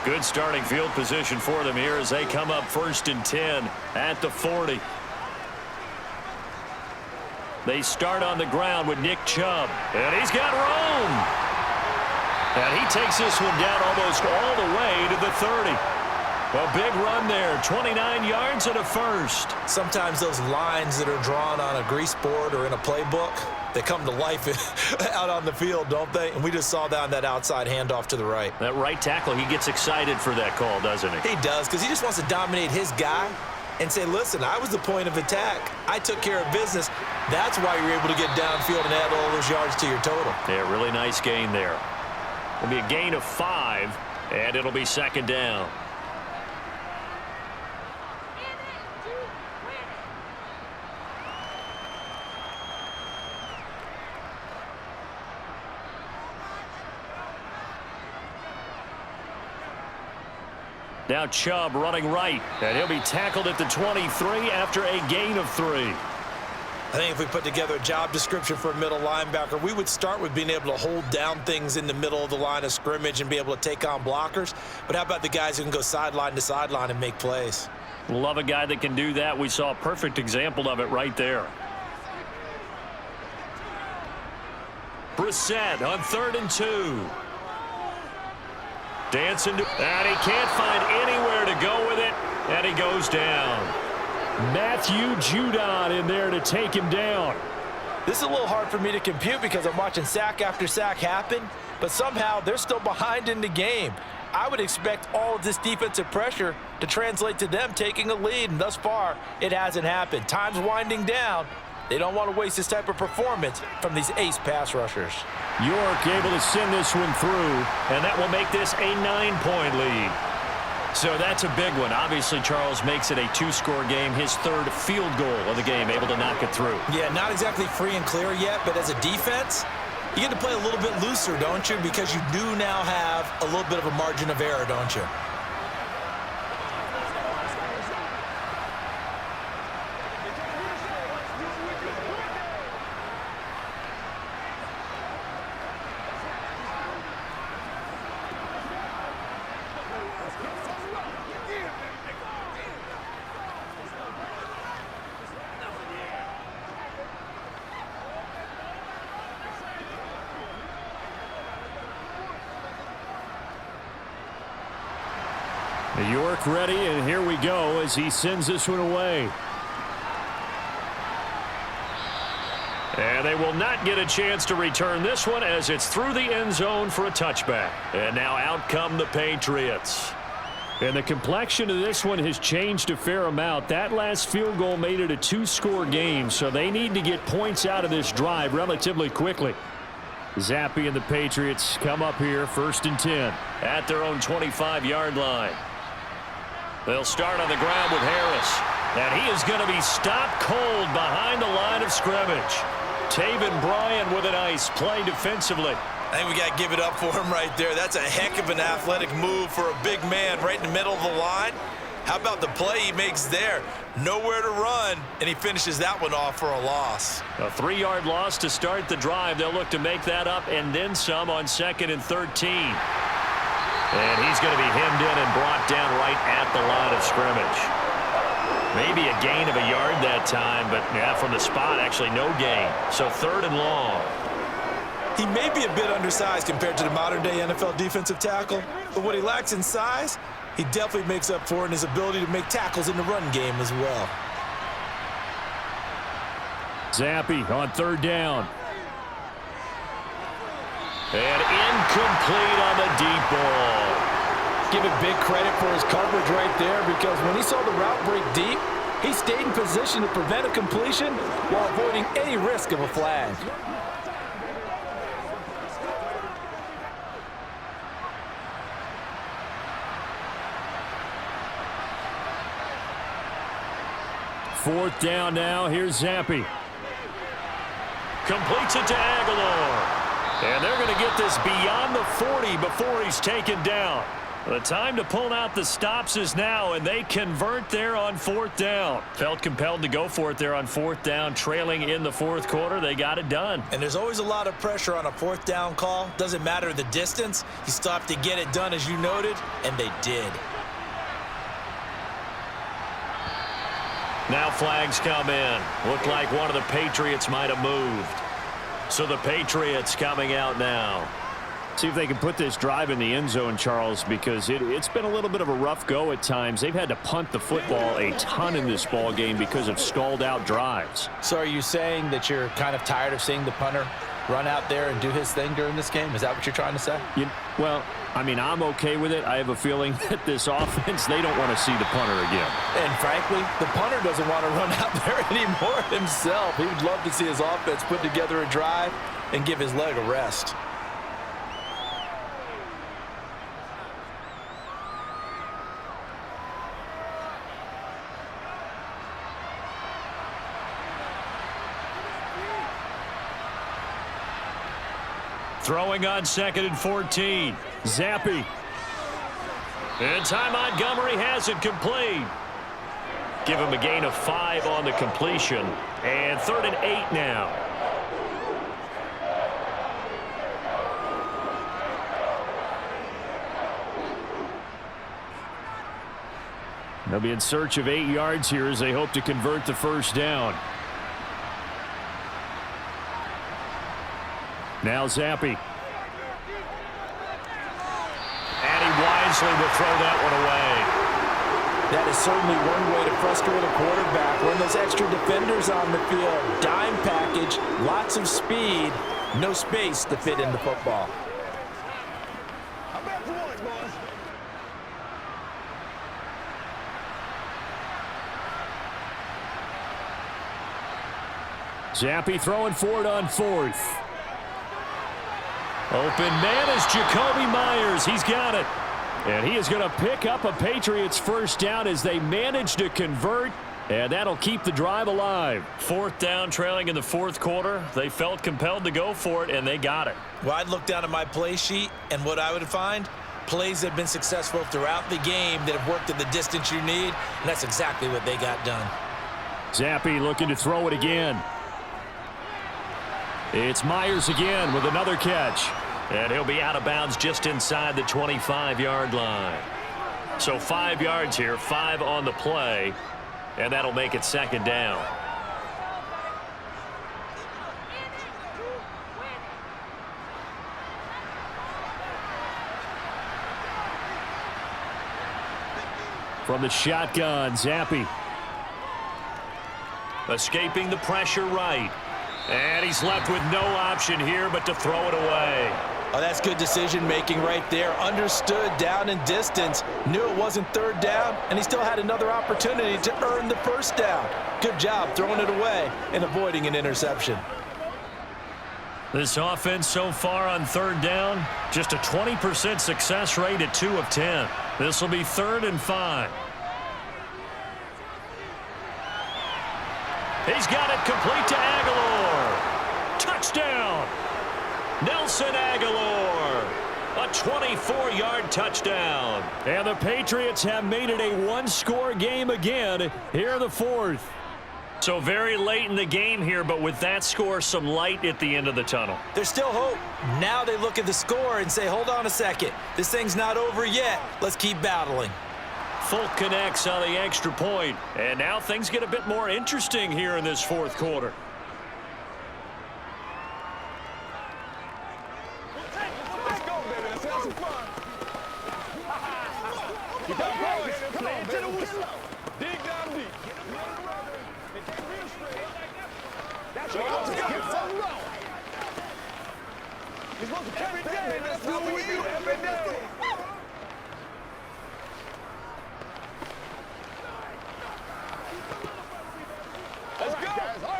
Good starting field position for them here as they come up 1st and 10 at the 40. They start on the ground with Nick Chubb, and he's got room. And he takes this one down almost all the way to the 30. A big run there, 29 yards and a first. Sometimes those lines that are drawn on a grease board or in a playbook, they come to life out on the field, don't they? And we just saw that on that outside handoff to the right. That right tackle, he gets excited for that call, doesn't he? He does, because he just wants to dominate his guy and say, listen, I was the point of attack. I took care of business. That's why you're able to get downfield and add all those yards to your total. Yeah, really nice gain there. It'll be a gain of 5, and it'll be 2nd down. Now Chubb running right, and he'll be tackled at the 23 after a gain of 3. I think if we put together a job description for a middle linebacker, we would start with being able to hold down things in the middle of the line of scrimmage and be able to take on blockers. But how about the guys who can go sideline to sideline and make plays? Love a guy that can do that. We saw a perfect example of it right there. Brissett on 3rd and 2. Dancing to, and he can't find anywhere to go with it, and he goes down. Matthew Judon in there to take him down. This is a little hard for me to compute because I'm watching sack after sack happen, but somehow they're still behind in the game. I would expect all of this defensive pressure to translate to them taking a lead, and thus far, it hasn't happened. Time's winding down. They don't want to waste this type of performance from these ace pass rushers. York able to send this one through, and that will make this a 9-point lead. So that's a big one. Obviously, Charles makes it a 2-score game, his 3rd field goal of the game, able to knock it through. Yeah, not exactly free and clear yet, but as a defense, you get to play a little bit looser, don't you? Because you do now have a little bit of a margin of error, don't you? York ready, and here we go as he sends this one away. And they will not get a chance to return this one as it's through the end zone for a touchback. And now out come the Patriots. And the complexion of this one has changed a fair amount. That last field goal made it a 2-score game, so they need to get points out of this drive relatively quickly. Zappe and the Patriots come up here 1st and 10. At their own 25-yard line. They'll start on the ground with Harris. And he is going to be stopped cold behind the line of scrimmage. Taven Bryan with a nice play defensively. I think we got to give it up for him right there. That's a heck of an athletic move for a big man right in the middle of the line. How about the play he makes there? Nowhere to run, and he finishes that one off for a loss. A 3-yard loss to start the drive. They'll look to make that up and then some on 2nd and 13. And he's going to be hemmed in and brought down right at the line of scrimmage. Maybe a gain of a yard that time, but yeah, from the spot, actually no gain. So 3rd and long. He may be a bit undersized compared to the modern-day NFL defensive tackle, but what he lacks in size, he definitely makes up for in his ability to make tackles in the run game as well. Zappe on 3rd down. And incomplete on the deep ball. Give it big credit for his coverage right there, because when he saw the route break deep, he stayed in position to prevent a completion while avoiding any risk of a flag. Fourth down now. Here's Zappe. Completes it to Aguilar. And they're going to get this beyond the 40 before he's taken down. The time to pull out the stops is now, and they convert there on 4th down. Felt compelled to go for it there on 4th down, trailing in the 4th quarter. They got it done. And there's always a lot of pressure on a 4th down call. Doesn't matter the distance. You still have to get it done, as you noted, and they did. Now flags come in. Looked like one of the Patriots might have moved. So the Patriots coming out now. See if they can put this drive in the end zone, Charles, because it's been a little bit of a rough go at times. They've had to punt the football a ton in this ball game because of stalled out drives. So are you saying that you're kind of tired of seeing the punter run out there and do his thing during this game? Is that what you're trying to say? Well, I mean, I'm okay with it. I have a feeling that this offense, they don't want to see the punter again. And frankly, the punter doesn't want to run out there anymore himself. He would love to see his offense put together a drive and give his leg a rest. Throwing on 2nd and 14. Zappe. And Ty Montgomery has it complete. Give him a gain of 5 on the completion. And 3rd and 8 now. They'll be in search of 8 yards here as they hope to convert the 1st down. Now Zappe. And he wisely will throw that one away. That is certainly one way to frustrate a quarterback. Run those extra defenders on the field. Dime package, lots of speed, no space to fit in the football. I'm back to one, boys. Zappe throwing for it on 4th. Open man is Jacoby Myers. He's got it. And he is going to pick up a Patriots 1st down as they manage to convert. And that'll keep the drive alive. 4th down, trailing in the 4th quarter. They felt compelled to go for it, and they got it. Well, I'd look down at my play sheet, and what I would find, plays that have been successful throughout the game that have worked at the distance you need, and that's exactly what they got done. Zappe looking to throw it again. It's Myers again with another catch. And he'll be out of bounds just inside the 25-yard line. So 5 yards here, 5 on the play, and that'll make it 2nd down. From the shotgun, Zappe. Escaping the pressure right. And he's left with no option here but to throw it away. Oh, that's good decision-making right there. Understood down and distance. Knew it wasn't 3rd down, and he still had another opportunity to earn the 1st down. Good job throwing it away and avoiding an interception. This offense so far on third down, just a 20% success rate at 2 of 10. This will be 3rd and 5. He's got it complete to Aguilar. Touchdown! Nelson Aguilar. A 24-yard touchdown. And the Patriots have made it a one-score game again here in the 4th. So very late in the game here, but with that score, some light at the end of the tunnel. There's still hope. Now they look at the score and say, hold on a second. This thing's not over yet. Let's keep battling. Fulk connects on the extra point. And now things get a bit more interesting here in this 4th quarter. Let's go, baby. Let's have some fun. You got boys. Come on, to the whistle. Dig down deep. That's what I'm get some low. You're supposed to carry that, baby. That's what we do every day. Let's go.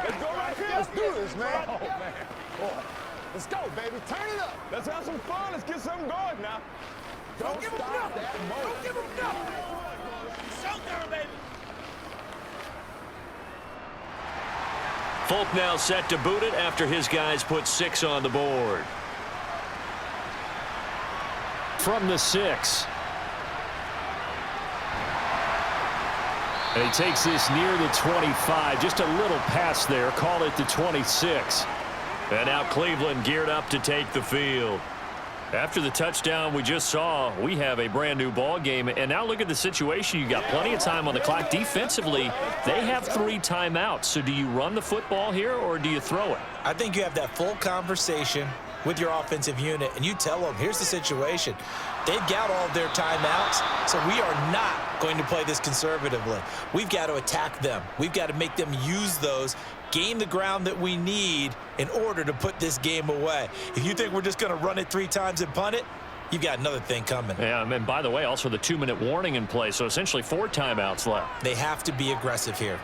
Let's go right here. Let's do this, man. Oh, man. Boy. Let's go, baby. Turn it up. Let's have some fun. Let's get something going now. Don't give him nothing. Don't give him nothing. Showdown, baby. Fulk now set to boot it after his guys put 6 on the board. From the 6. And he takes this near the 25. Just a little pass there. Call it the 26. And now Cleveland geared up to take the field. After the touchdown we just saw, we have a brand new ball game. And now look at the situation. You got plenty of time on the clock. Defensively, they have 3 timeouts. So do you run the football here or do you throw it? I think you have that full conversation with your offensive unit, and you tell them, here's the situation. They've got all of their timeouts, so we are not going to play this conservatively. We've got to attack them. We've got to make them use those, gain the ground that we need in order to put this game away. If you think we're just going to run it 3 times and punt it, you've got another thing coming. Yeah, and by the way, also the 2-minute warning in play, so essentially 4 timeouts left. They have to be aggressive here.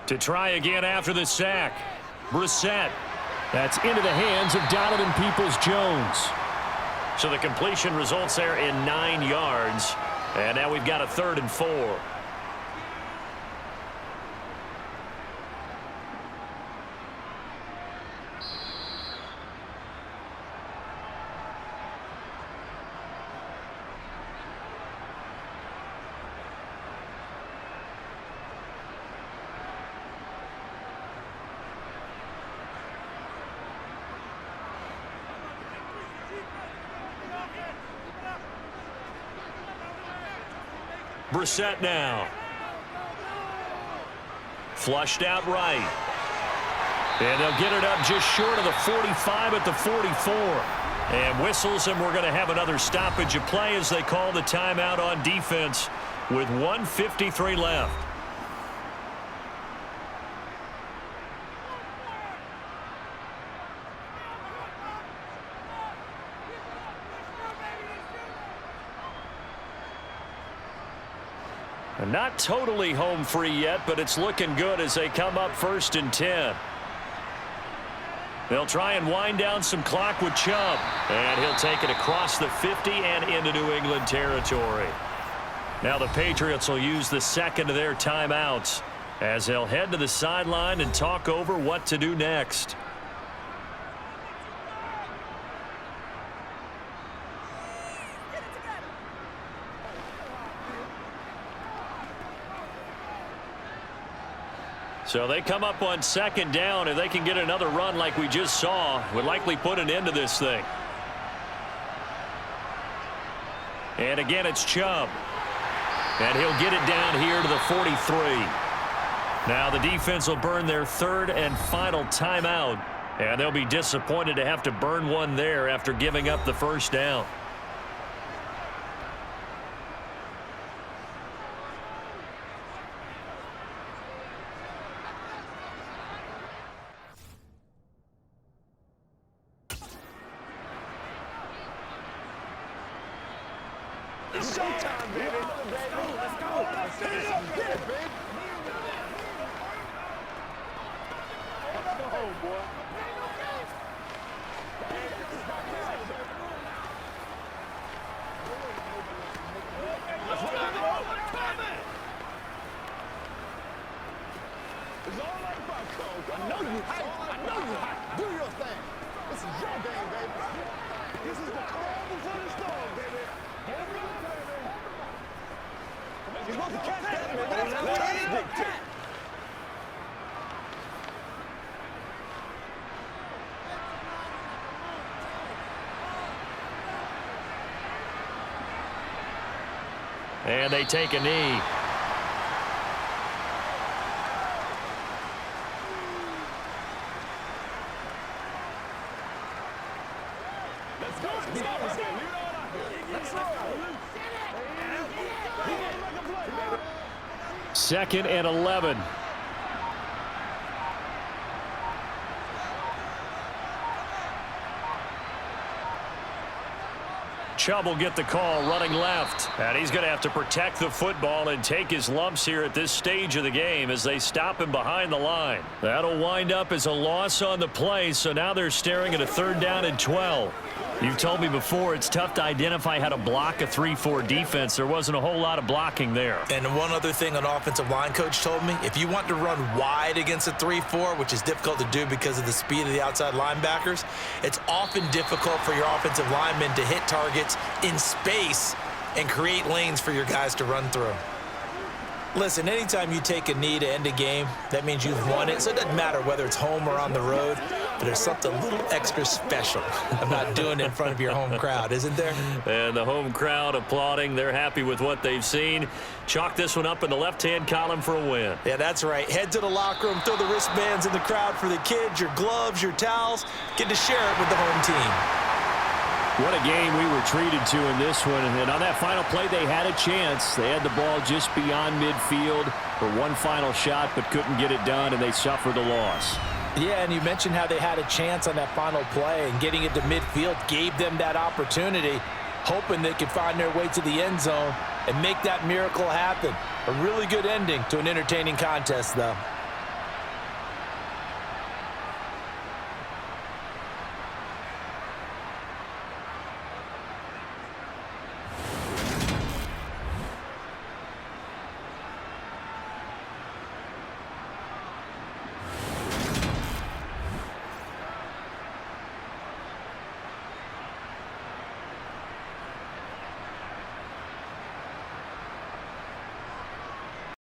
To try again after the sack. Brissett. That's into the hands of Donovan Peoples-Jones. So the completion results there in 9 yards. And now we've got a 3rd and 4. Brissett now. Flushed out right. And they'll get it up just short of the 45 at the 44. And whistles, and we're going to have another stoppage of play as they call the timeout on defense with 1:53 left. Not totally home free yet, but it's looking good as they come up 1st and 10. They'll try and wind down some clock with Chubb. And he'll take it across the 50 and into New England territory. Now the Patriots will use the 2nd of their timeouts as they'll head to the sideline and talk over what to do next. So they come up on 2nd down. If they can get another run like we just saw, would likely put an end to this thing. And again, it's Chubb. And he'll get it down here to the 43. Now the defense will burn their 3rd and final timeout. And they'll be disappointed to have to burn one there after giving up the 1st down. It's showtime, baby. Let's go. Let's go. Let's get it up. Get it, baby. It's all about code. I know you hype. I know you hype. Do your thing. This is your game, baby. This is the calm before the storm, baby. Hold on, baby. You're supposed to catch that, baby. That's how we eat. And they take a knee. Let's go. Let's go. 2nd and 11. Chubb will get the call running left. And he's going to have to protect the football and take his lumps here at this stage of the game as they stop him behind the line. That'll wind up as a loss on the play, so now they're staring at a 3rd down and 12. You've told me before it's tough to identify how to block a 3-4 defense. There wasn't a whole lot of blocking there. And one other thing an offensive line coach told me, if you want to run wide against a 3-4, which is difficult to do because of the speed of the outside linebackers, it's often difficult for your offensive linemen to hit targets in space and create lanes for your guys to run through. Listen, anytime you take a knee to end a game, that means you've won it. So it doesn't matter whether it's home or on the road, but there's something a little extra special about doing it in front of your home crowd, isn't there? And the home crowd applauding. They're happy with what they've seen. Chalk this one up in the left-hand column for a win. Yeah, that's right. Head to the locker room, throw the wristbands in the crowd for the kids, your gloves, your towels. Get to share it with the home team. What a game we were treated to in this one. And on that final play, they had a chance. They had the ball just beyond midfield for one final shot, but couldn't get it done, and they suffered a loss. Yeah, and you mentioned how they had a chance on that final play, and getting it to midfield gave them that opportunity, hoping they could find their way to the end zone and make that miracle happen. A really good ending to an entertaining contest, though.